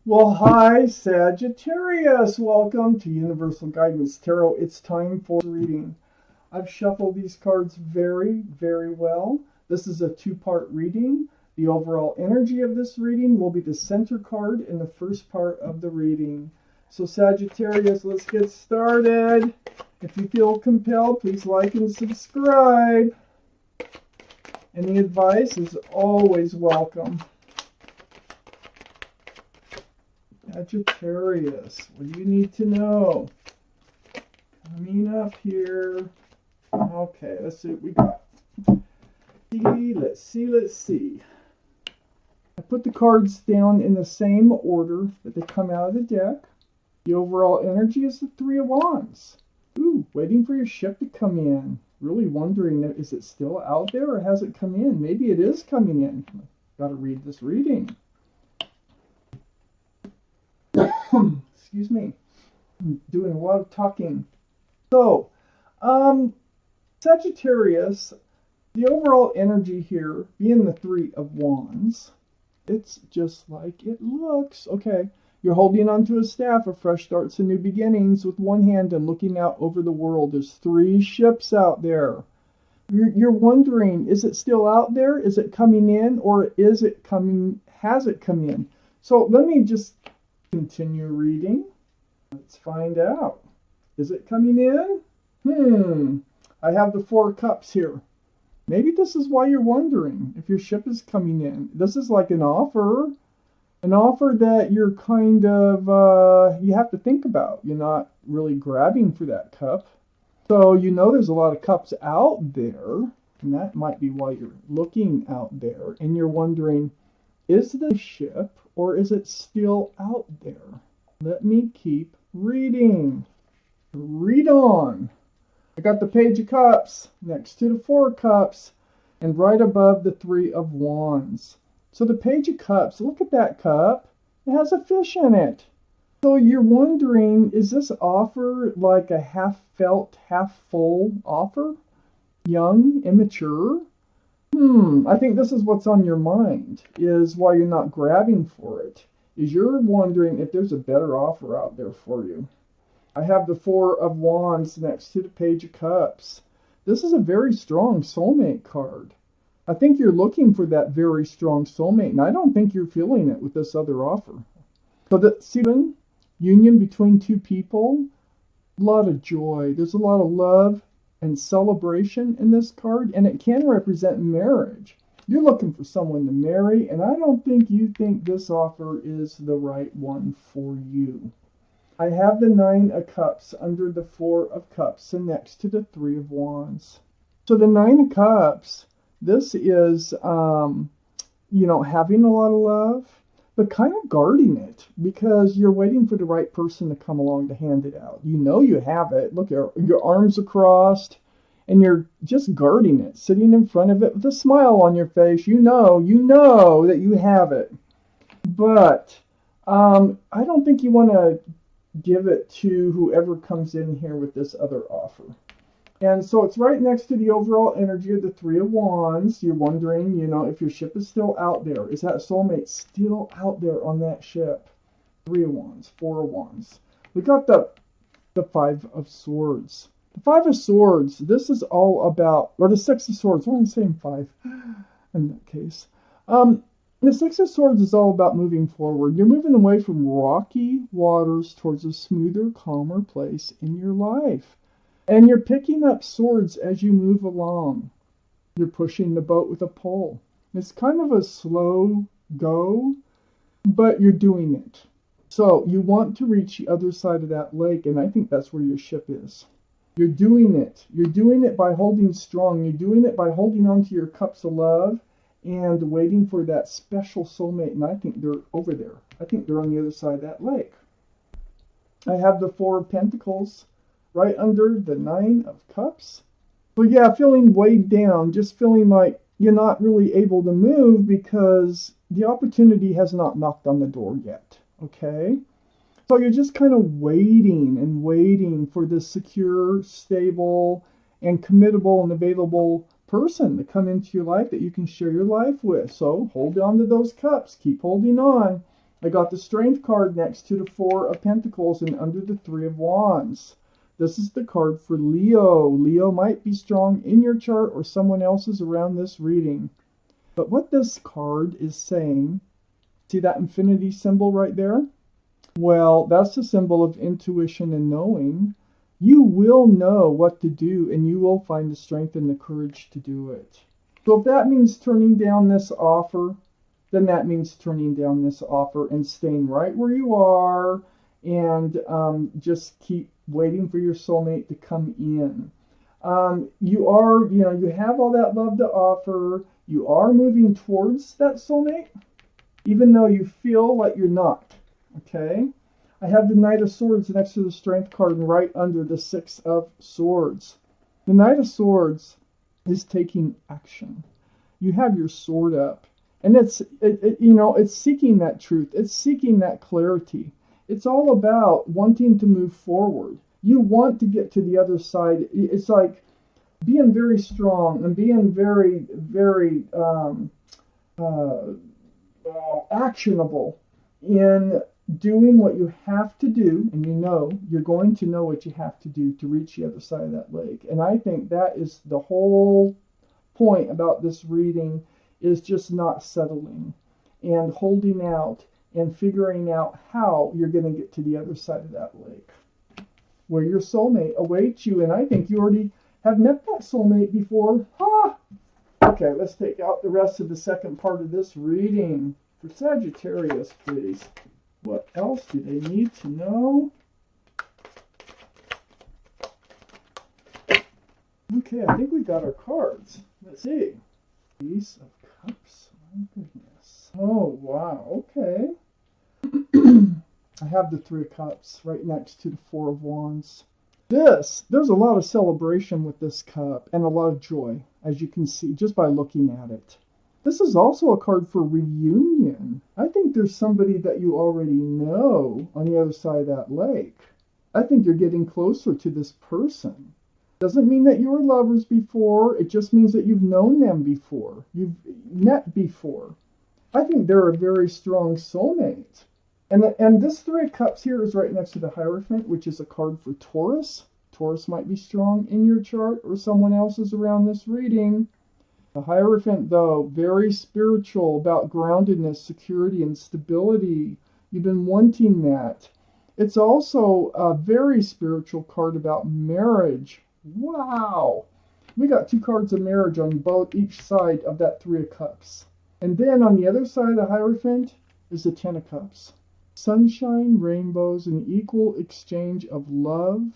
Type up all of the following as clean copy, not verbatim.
Well, hi, Sagittarius. Welcome to Universal Guidance Tarot. It's time for reading. I've shuffled these cards very, very well. This is a two-part reading. The overall energy of this reading will be the center card in the first part of the reading. So, Sagittarius, let's get started. If you feel compelled, please like and subscribe. Any advice is always welcome. Sagittarius, what do you need to know? Coming up here. Okay, let's see what we got. Let's see. I put the cards down in the same order that they come out of the deck. The overall energy is the Three of Wands. Ooh, waiting for your ship to come in. Really wondering, is it still out there or has it come in? Maybe it is coming in. Got to read this reading. Excuse me. I'm doing a lot of talking. So, Sagittarius, the overall energy here, being the Three of Wands, it's just like it looks. Okay, you're holding onto a staff of fresh starts and new beginnings with one hand and looking out over the world. There's three ships out there. You're wondering, is it still out there? Is it coming in? Or is it coming? Has it come in? So let me just continue reading. Let's find out. Is it coming in? I have the Four of Cups here. Maybe this is why you're wondering if your ship is coming in. This is like an offer that you're kind of, you have to think about. You're not really grabbing for that cup. So you know there's a lot of cups out there, and that might be why you're looking out there, and you're wondering, is the ship or is it still out there? Let me keep reading. Read on. I got the Page of Cups next to the Four of Cups and right above the Three of Wands. So the Page of Cups, look at that cup. It has a fish in it. So you're wondering, is this offer like a half-felt, half-full offer? Young, immature? I think this is what's on your mind, is why you're not grabbing for it, is you're wondering if there's a better offer out there for you. I have the Four of Wands next to the Page of Cups. This is a very strong soulmate card. I think you're looking for that very strong soulmate, and I don't think you're feeling it with this other offer. So the union between two people, a lot of joy. There's a lot of love and celebration in this card, and it can represent marriage. You're looking for someone to marry, and I don't think you think this offer is the right one for you. I have the Nine of Cups under the Four of Cups and next to the Three of Wands. So the Nine of Cups, this is, having a lot of love, but kind of guarding it because you're waiting for the right person to come along to hand it out. You know you have it. Look, your arms are crossed, and you're just guarding it, sitting in front of it with a smile on your face. You know that you have it. But I don't think you want to give it to whoever comes in here with this other offer. And so it's right next to the overall energy of the Three of Wands. You're wondering, if your ship is still out there. Is that soulmate still out there on that ship? Three of Wands, Four of Wands. We got the Five of Swords. The Five of Swords, this is all about, or the Six of Swords, why am I saying five in that case? The Six of Swords is all about moving forward. You're moving away from rocky waters towards a smoother, calmer place in your life. And you're picking up swords as you move along. You're pushing the boat with a pole. It's kind of a slow go, but you're doing it. So you want to reach the other side of that lake, and I think that's where your ship is. You're doing it. You're doing it by holding strong. You're doing it by holding on to your cups of love and waiting for that special soulmate, and I think they're over there. I think they're on the other side of that lake. I have the Four of Pentacles right under the Nine of Cups. So yeah, feeling weighed down, just feeling like you're not really able to move because the opportunity has not knocked on the door yet, okay? So you're just kind of waiting for this secure, stable, and committable and available person to come into your life that you can share your life with. So hold on to those cups. Keep holding on. I got the Strength card next to the Four of Pentacles and under the Three of Wands. This is the card for Leo. Leo might be strong in your chart or someone else's around this reading. But what this card is saying, see that infinity symbol right there? Well, that's the symbol of intuition and knowing. You will know what to do, and you will find the strength and the courage to do it. So if that means turning down this offer, then that means turning down this offer and staying right where you are and just keep waiting for your soulmate to come in. You have all that love to offer. You are moving towards that soulmate, even though you feel like you're not. Okay? I have the Knight of Swords next to the Strength card and right under the Six of Swords. The Knight of Swords is taking action. You have your sword up, and it's seeking that truth. It's seeking that clarity. It's all about wanting to move forward. You want to get to the other side. It's like being very strong and being very, very actionable in doing what you have to do, and you're going to know what you have to do to reach the other side of that lake. And I think that is the whole point about this reading, is just not settling and holding out and figuring out how you're going to get to the other side of that lake where your soulmate awaits you. And I think you already have met that soulmate before. Okay, let's take out the rest of the second part of this reading for Sagittarius, please. What else do they need to know? Okay, I think we got our cards. Let's see. Ace of Cups. My goodness. Oh, wow. Okay. I have the Three of Cups right next to the Four of Wands. There's a lot of celebration with this cup and a lot of joy, as you can see just by looking at it. This is also a card for reunion. I think there's somebody that you already know on the other side of that lake. I think you're getting closer to this person. Doesn't mean that you were lovers before. It just means that you've known them before. You've met before. I think they're a very strong soulmate. And this Three of Cups here is right next to the Hierophant, which is a card for Taurus. Taurus might be strong in your chart or someone else's around this reading. The Hierophant, though, very spiritual, about groundedness, security, and stability. You've been wanting that. It's also a very spiritual card about marriage. Wow! We got two cards of marriage on each side of that Three of Cups. And then on the other side of the Hierophant is the Ten of Cups. Sunshine, rainbows, and equal exchange of love.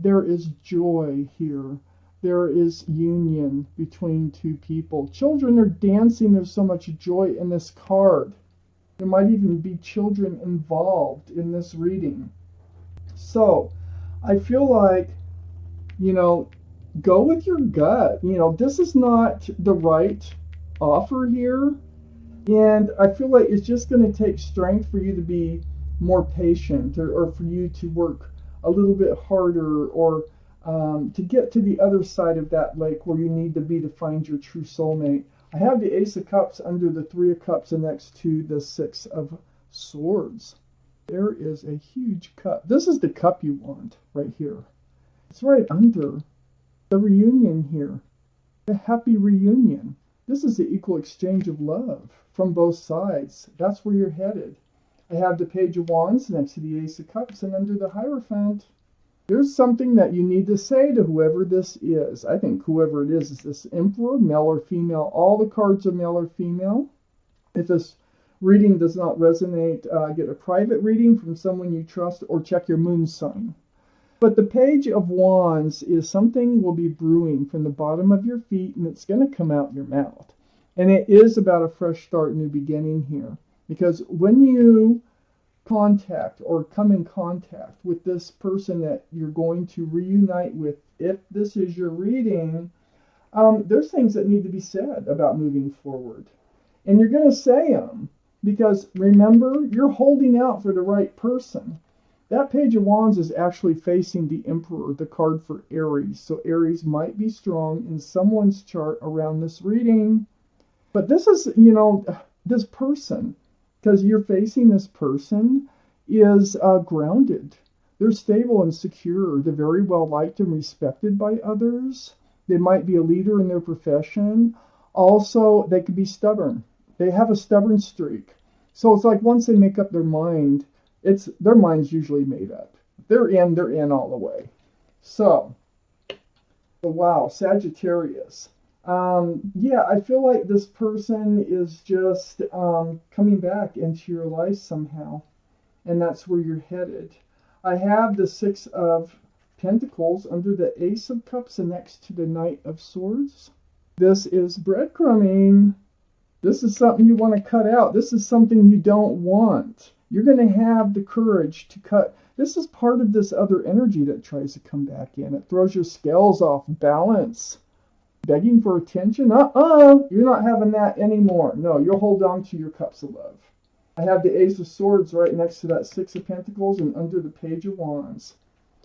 There is joy here. There is union between two people. Children are dancing. There's so much joy in this card. There might even be children involved in this reading. So, I feel like, go with your gut. This is not the right offer here. And I feel like it's just going to take strength for you to be more patient or for you to work a little bit harder or to get to the other side of that lake where you need to be to find your true soulmate. I have the Ace of Cups under the Three of Cups and next to the Six of Swords. There is a huge cup. This is the cup you want right here. It's right under the reunion here. The happy reunion. This is the equal exchange of love from both sides. That's where you're headed. I have the Page of Wands next to the Ace of Cups and under the Hierophant. There's something that you need to say to whoever this is. I think whoever it is this Emperor, male or female. All the cards are male or female. If this reading does not resonate, get a private reading from someone you trust or check your moon sign. But the Page of Wands is something will be brewing from the bottom of your feet, and it's going to come out your mouth. And it is about a fresh start, new beginning here. Because when you contact or come in contact with this person that you're going to reunite with, if this is your reading, there's things that need to be said about moving forward. And you're going to say them. Because remember, you're holding out for the right person. That Page of Wands is actually facing the Emperor, the card for Aries. So Aries might be strong in someone's chart around this reading. But this is, this person because you're facing this person is grounded. They're stable and secure. They're very well liked and respected by others. They might be a leader in their profession. Also, they could be stubborn. They have a stubborn streak. So it's like once they make up their mind, it's their mind's usually made up. They're in all the way. So wow, Sagittarius. Yeah, I feel like this person is just coming back into your life somehow, and that's where you're headed. I have the Six of Pentacles under the Ace of Cups and next to the Knight of Swords. This is breadcrumbing. This is something you want to cut out. This is something you don't want. You're going to have the courage to cut. This is part of this other energy that tries to come back in. It throws your scales off balance. Begging for attention? You're not having that anymore. No, you'll hold on to your cups of love. I have the Ace of Swords right next to that Six of Pentacles and under the Page of Wands.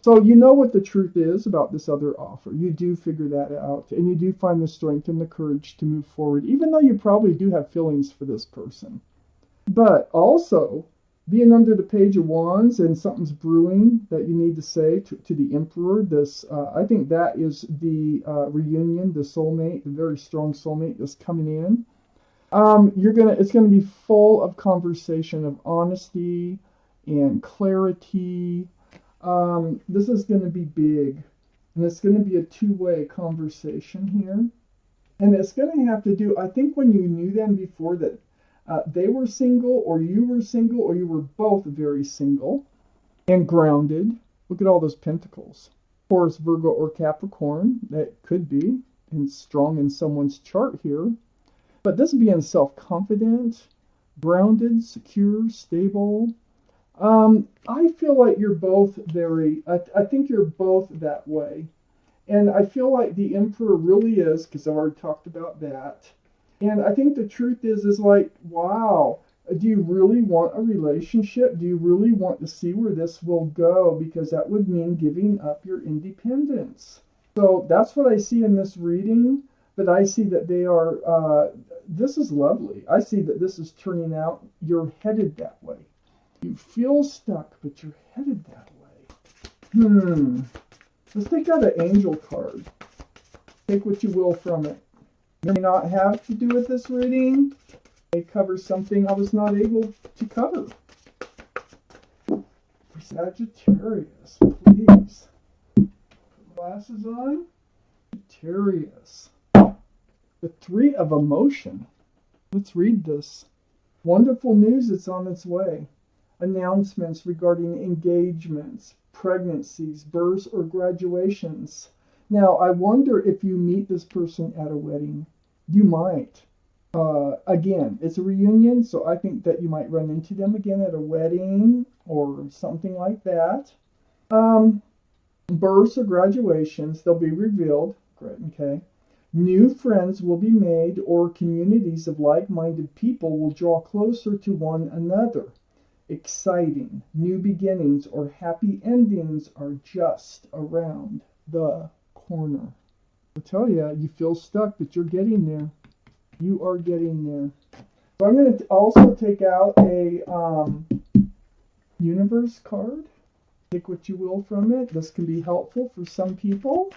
So you know what the truth is about this other offer. You do figure that out, and you do find the strength and the courage to move forward, even though you probably do have feelings for this person. But also, being under the Page of Wands and something's brewing that you need to say to the Emperor, this I think that is the reunion, the soulmate, the very strong soulmate that's coming in. It's gonna be full of conversation of honesty and clarity. This is gonna be big, and it's gonna be a two-way conversation here, and it's gonna have to do. I think when you knew them before that. They were single, or you were both very single and grounded. Look at all those pentacles. Taurus, Virgo, or Capricorn. That could be and strong in someone's chart here. But this being self-confident, grounded, secure, stable. I feel like you're both I think you're both that way. And I feel like the Emperor really is, because I've already talked about that. And I think the truth is like, wow, do you really want a relationship? Do you really want to see where this will go? Because that would mean giving up your independence. So that's what I see in this reading. But I see that they are, this is lovely. I see that this is turning out, you're headed that way. You feel stuck, but you're headed that way. Let's take out an angel card. Take what you will from it. May not have to do with this reading. It may cover something I was not able to cover. For Sagittarius, please. Put glasses on. Sagittarius. The Three of Emotion. Let's read this. Wonderful news is on its way. Announcements regarding engagements, pregnancies, births, or graduations. Now, I wonder if you meet this person at a wedding. You might. Again, it's a reunion, so I think that you might run into them again at a wedding or something like that. Births or graduations, they'll be revealed. Great, okay. New friends will be made, or communities of like-minded people will draw closer to one another. Exciting new beginnings or happy endings are just around the corner. I tell you, you feel stuck, but you're getting there. You are getting there. So I'm going to also take out a universe card. Take what you will from it. This can be helpful for some people.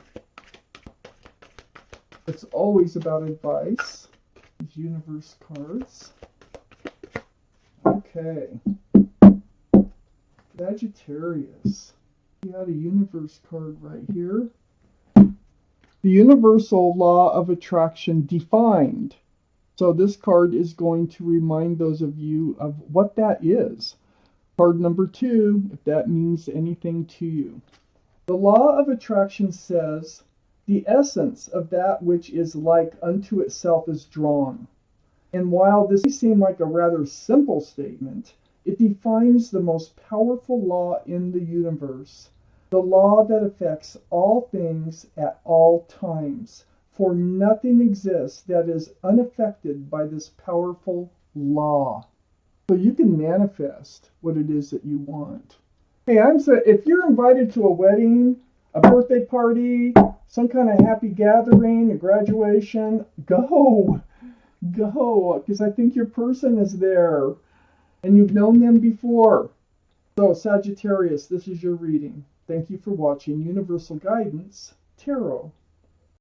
It's always about advice. These universe cards. Okay. Sagittarius. We got a universe card right here. The universal law of attraction defined. So this card is going to remind those of you of what that is. Card number 2, if that means anything to you. The law of attraction says, the essence of that which is like unto itself is drawn. And while this may seem like a rather simple statement, it defines the most powerful law in the universe. The law that affects all things at all times, for nothing exists that is unaffected by this powerful law. So you can manifest what it is that you want. Hey, if you're invited to a wedding, a birthday party, some kind of happy gathering, a graduation, go, because I think your person is there. and you've known them before. So, Sagittarius, this is your reading. Thank you for watching Universal Guidance Tarot.